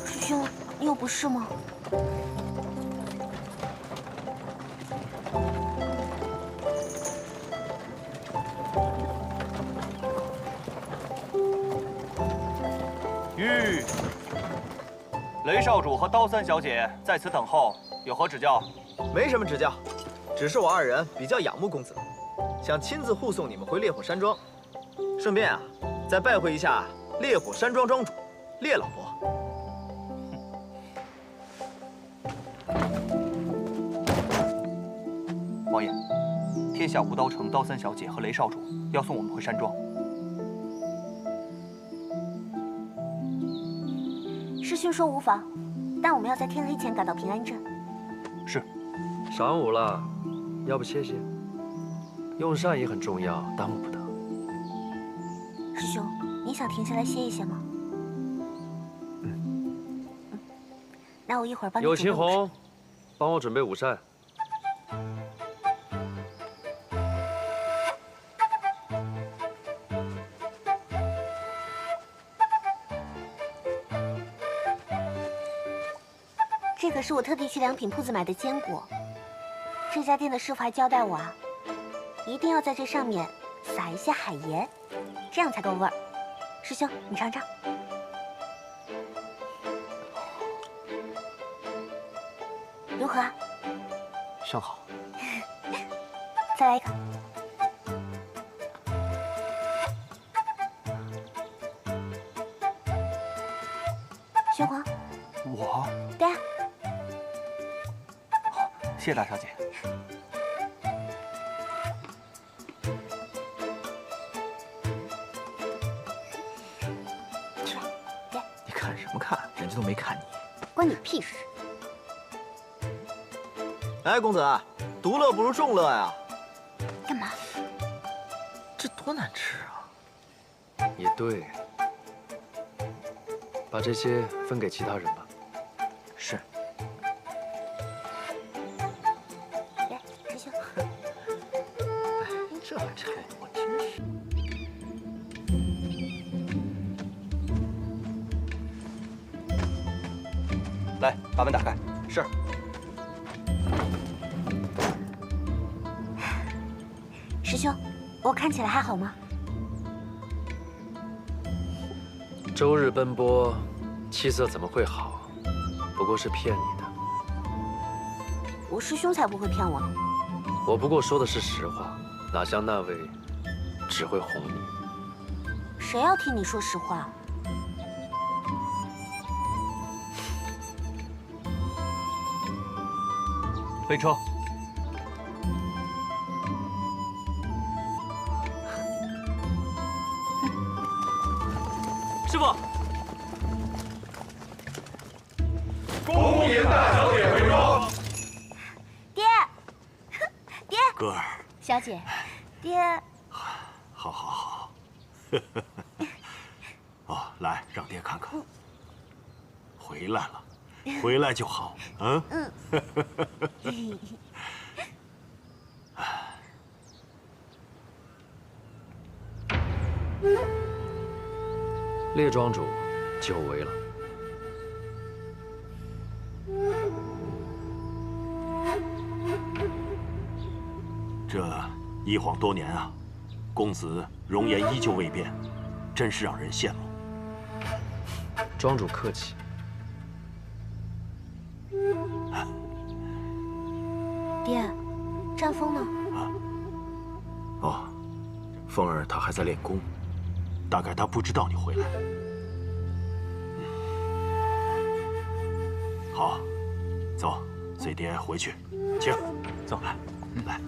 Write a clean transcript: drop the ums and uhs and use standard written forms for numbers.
师兄，你有不适吗？玉，雷少主和刀三小姐在此等候，有何指教？没什么指教，只是我二人比较仰慕公子，想亲自护送你们回烈火山庄，顺便啊，再拜会一下烈火山庄庄主烈老伯。王爷，天下无刀城刀三小姐和雷少主要送我们回山庄。师兄说无妨，但我们要在天黑前赶到平安镇。是。晌午了，要不歇歇？用膳也很重要，耽误不得。师兄，你想停下来歇一歇吗？那我一会儿帮你准备午膳。有秦红，帮我准备午膳。这可是我特地去良品铺子买的坚果。这家店的师傅还交代我啊，一定要在这上面撒一些海盐，这样才够味儿。师兄，你尝尝。如何啊？甚好。再来一个。玄黄。我？对啊。谢谢大小姐。你看什么看？人家都没看你。关你屁事！哎，公子，独乐不如众乐呀。干嘛？这多难吃啊！也对，把这些分给其他人吧。是。来，师兄。这还拆，我真是。来，把门打开。是。师兄，我看起来还好吗？周日奔波，气色怎么会好？不过是骗你的。我师兄才不会骗我呢。我不过说的是实话，哪像那位只会哄你。谁要听你说实话？备车。师傅，恭迎大小姐回庄。爹，爹，哥儿，小姐，爹。好好好。哦，来，让爹看看。回来了，回来就好。嗯。列庄主，久违了。这一晃多年啊，公子容颜依旧未变，真是让人羡慕。庄主客气。爹，战风呢？哦，风儿他还在练功，大概他不知道你回来。好，走，随爹回去，请，走，来。